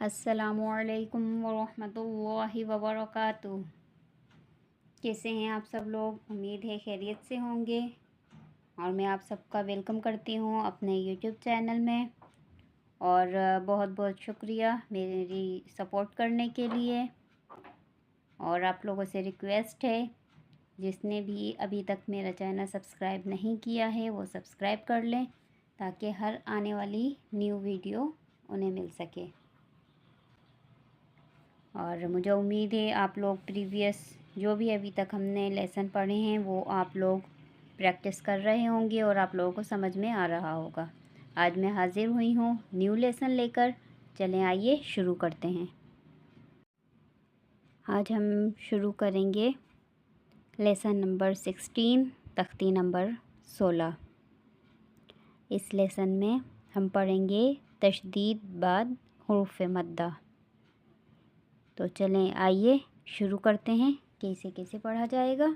السلام علیکم ورحمۃ اللہ وبرکاتہ۔ کیسے ہیں آپ سب لوگ؟ امید ہے خیریت سے ہوں گے، اور میں آپ سب کا ویلکم کرتی ہوں اپنے یوٹیوب چینل میں، اور بہت بہت شکریہ میری سپورٹ کرنے کے لیے۔ اور آپ لوگوں سے ریکویسٹ ہے، جس نے بھی ابھی تک میرا چینل سبسکرائب نہیں کیا ہے وہ سبسکرائب کر لیں، تاکہ ہر آنے والی نیو ویڈیو انہیں مل سکے۔ اور مجھے امید ہے آپ لوگ پریویس جو بھی ابھی تک ہم نے لیسن پڑھے ہیں وہ آپ لوگ پریکٹس کر رہے ہوں گے اور آپ لوگوں کو سمجھ میں آ رہا ہوگا۔ آج میں حاضر ہوئی ہوں نیو لیسن لے کر۔ چلیں آئیے شروع کرتے ہیں۔ آج ہم شروع کریں گے لیسن نمبر 16، تختی نمبر 16۔ اس لیسن میں ہم پڑھیں گے تشدید بعد حروف مدہ۔ تو چلیں آئیے شروع کرتے ہیں کہ اسے کیسے پڑھا جائے گا۔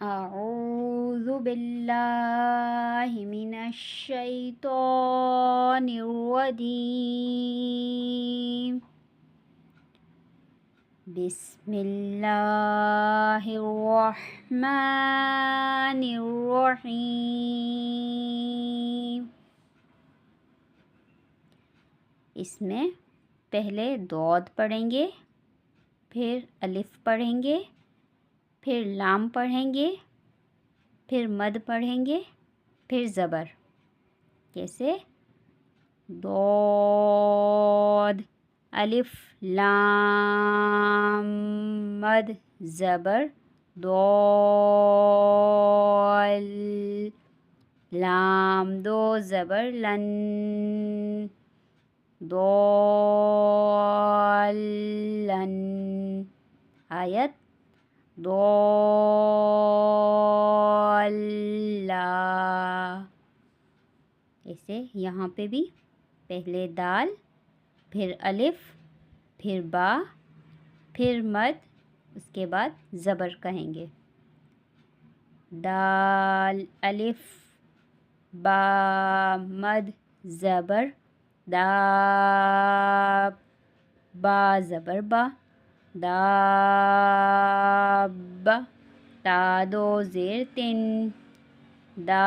اعوذ باللہ من الشیطان الرجیم، بسم اللہ الرحمن الرحیم۔ اس میں پہلے ضاد پڑھیں گے، پھر الف پڑھیں گے، پھر لام پڑھیں گے، پھر مد پڑھیں گے، پھر زبر۔ کیسے؟ ضاد الف لام مد زبر ضال، لام دو زبر لن، ضالن۔ آیت ضالہ۔ ایسے یہاں پہ بھی پہلے دال، پھر الف، پھر با، پھر مد، اس کے بعد زبر کہیں گے۔ دال الف با مد زبر داب، با زبر با، داب، تا دو زیر تن، دابتن۔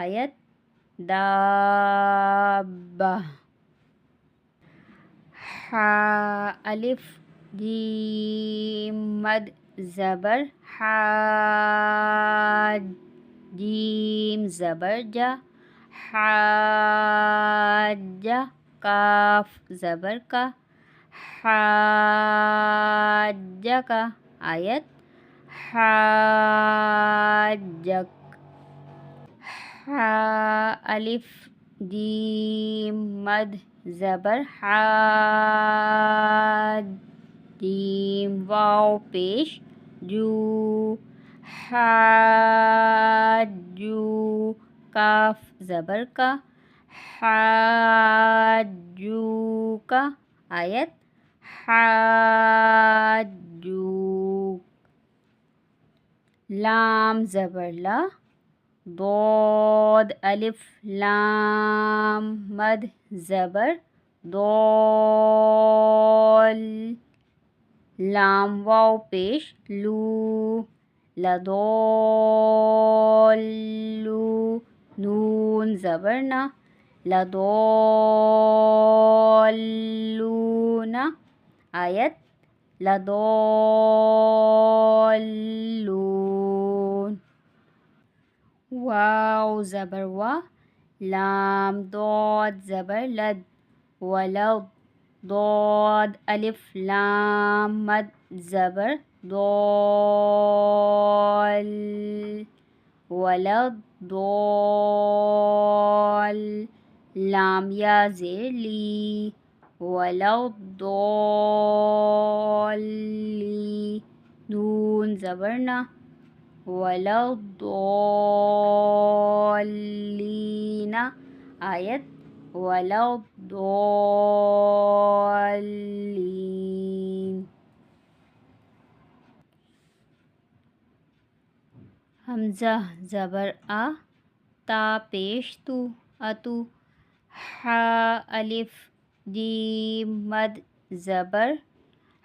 آیت دابہ۔ حا الف جیم مد زبر حاج، جیم زبر جا، حاجہ، کاف زبر کا، حاجک۔ آیت حاجک۔ حا الف جیم مد زبر حاج، جیم واو پیش جو، حاجو، کاف زبر کا، حاجوک۔ آیت حاجوک۔ لام زبر لا، ضاد الف لام مد زبر ضال، لام واو پیش لو، لضالو، نون زبر نا، لضالون۔ آیت لضالون۔ واو زبر وا، لام ضاد زبر لد، ولد، ضاد الف لام مد زبر ضال، ولد ضال، لام یا زیر لی، ولد ضالی، نون زبر نا، وَلَضَّالِّينَ۔ آیت وَلَضَّالِّينَ۔ حمزہ زبر آ، تا پیش تو، اتو، حا الف جیم مد زبر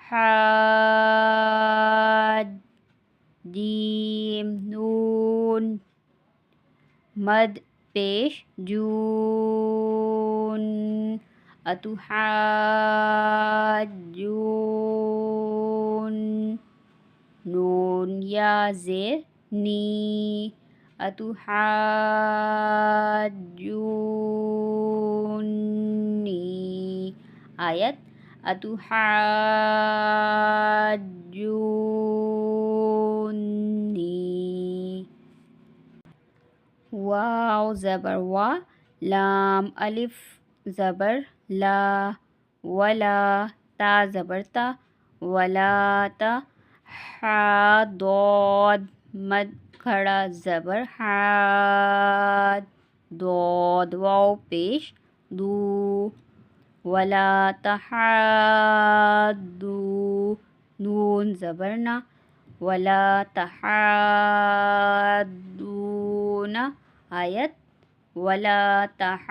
حاد جیم نون مد پیش جون اتحاجون نون یا زیر نی اتحاجونی آیت اتحاجونی واو زبر وا لام الف زبر لا ولا تا زبر تا ولا تا حا ضاد مد کھڑا زبر حاد ضاد واو پیش دو ولا تحادو نون زبر نا ولا تحادون آیت ولا تحادون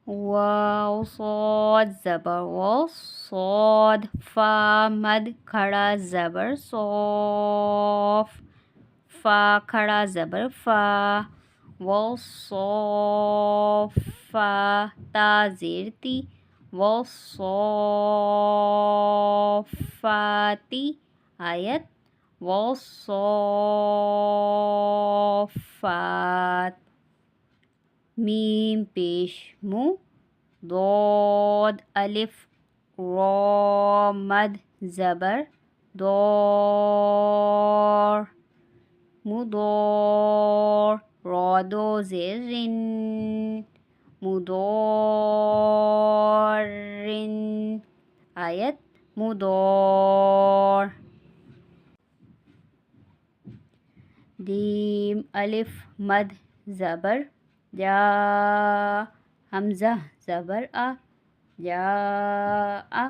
واو صاد زبر وا صاد فا مد کھڑا زبر صوف فا کھڑا زبر فا وصوفا تا زیر تی وصوفاتی آیت وصوفات میم پیش مو ضاد الف را مد زبر دور مدور را دو زیر رن مدورن آیت مدور دیم الف مد زبر جا حمزہ زبر جا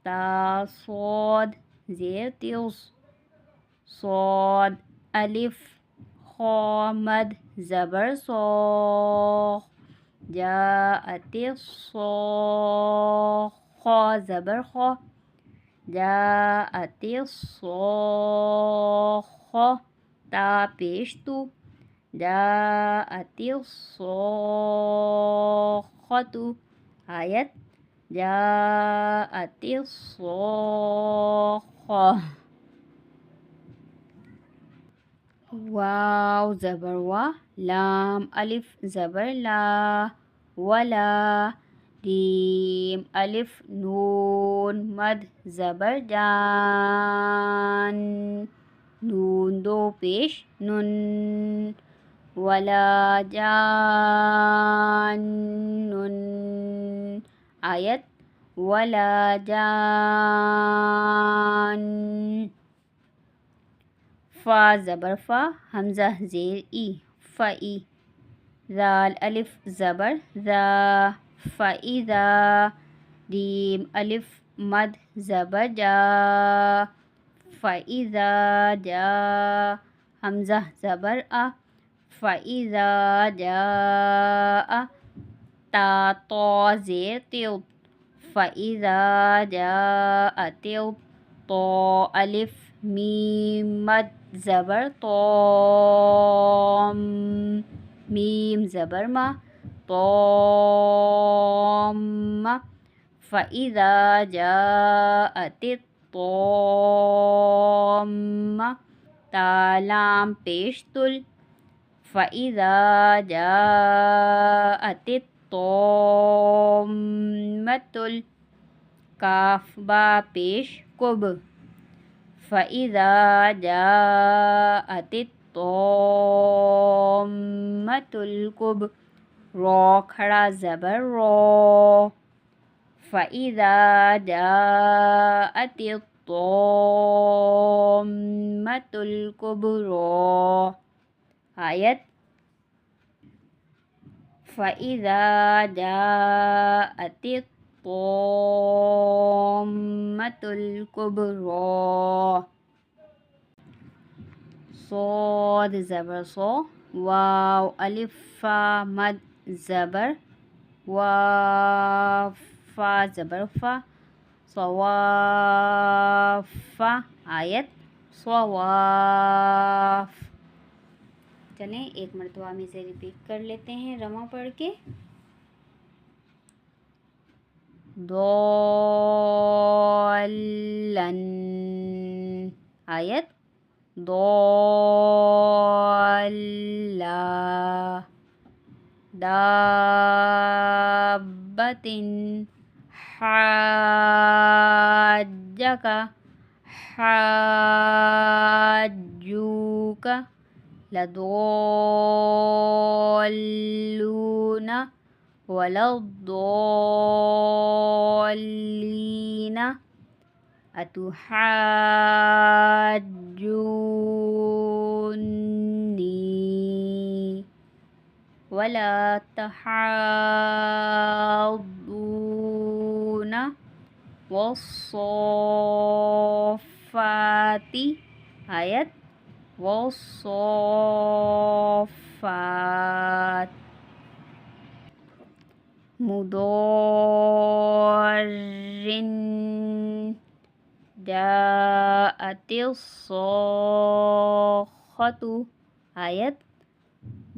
تا صاد زیر تیوس صاد الف خا مد زبر صوخ جاءت الصاخ خا زبر خا جاءت الصاخ تا پیش تو جاءت الصاخة آیت جاءت الصاخة واو زبر وا لام الف زبر لا ولا جیم الف نون مد زبر جان نون دو پیش نن ولا جانن آیت ولا جان فا زبر فا حمزہ زیر ای فئی ذال الف زبر ذا فإذا جیم الف مد زبر جا فإذا جا حمزہ زبر فإذا جاء تا تو زیر تیو فإذا جاء تیو تو الف میم مد زبر توم میم زبر ما توم فإذا جاءت الطامة تا لام پیش تل فإذا جاءت الطامة کاف با پیش کب فإذا جاءت الطامة الكب را کھڑا زبر رو فإذا جاءت الطامة الكبرى آیت فإذا جاءت الطامة الكبرى صاد زبر صو، واو الف فا مد زبر واف، فا زبر فا، صواف آیت صواف۔ چلیں ایک مرتبہ ہم اسے ریپیٹ کر لیتے ہیں رواں پڑھ کے۔ ضالن آیت ضالہ، دابۃ حاجک حاجوک، لضالون ولا الضالین، اتحاجونی ولا تحاضون، والصافات آیت والصافات، مضار جاءت الصاخة آیت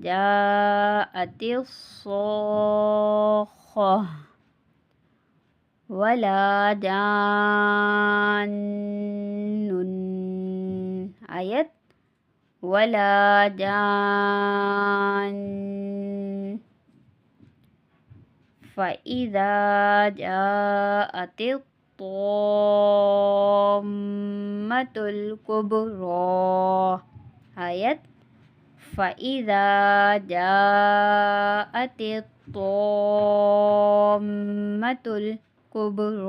جاءت الصاخة، ولا جان آیت ولا جان، فإذا جاءت الطامة الكبرى آیت فإذا جاءت الطامة الكبرى،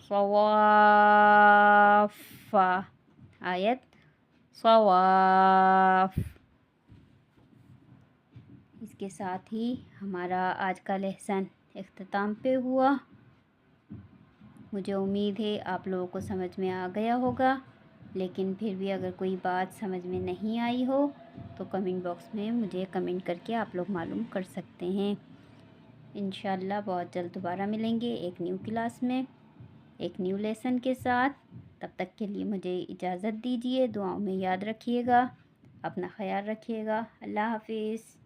صواف آیت صواف۔ اس کے ساتھ ہی ہمارا آج کا لیسن اختتام پہ ہوا۔ مجھے امید ہے آپ لوگوں کو سمجھ میں آ گیا ہوگا، لیکن پھر بھی اگر کوئی بات سمجھ میں نہیں آئی ہو تو کمنٹ باکس میں مجھے کمنٹ کر کے آپ لوگ معلوم کر سکتے ہیں۔ انشاءاللہ بہت جلد دوبارہ ملیں گے ایک نیو کلاس میں، ایک نیو لیسن کے ساتھ۔ تب تک کے لیے مجھے اجازت دیجیے، دعاؤں میں یاد رکھیے گا، اپنا خیال رکھیے گا۔ اللہ حافظ۔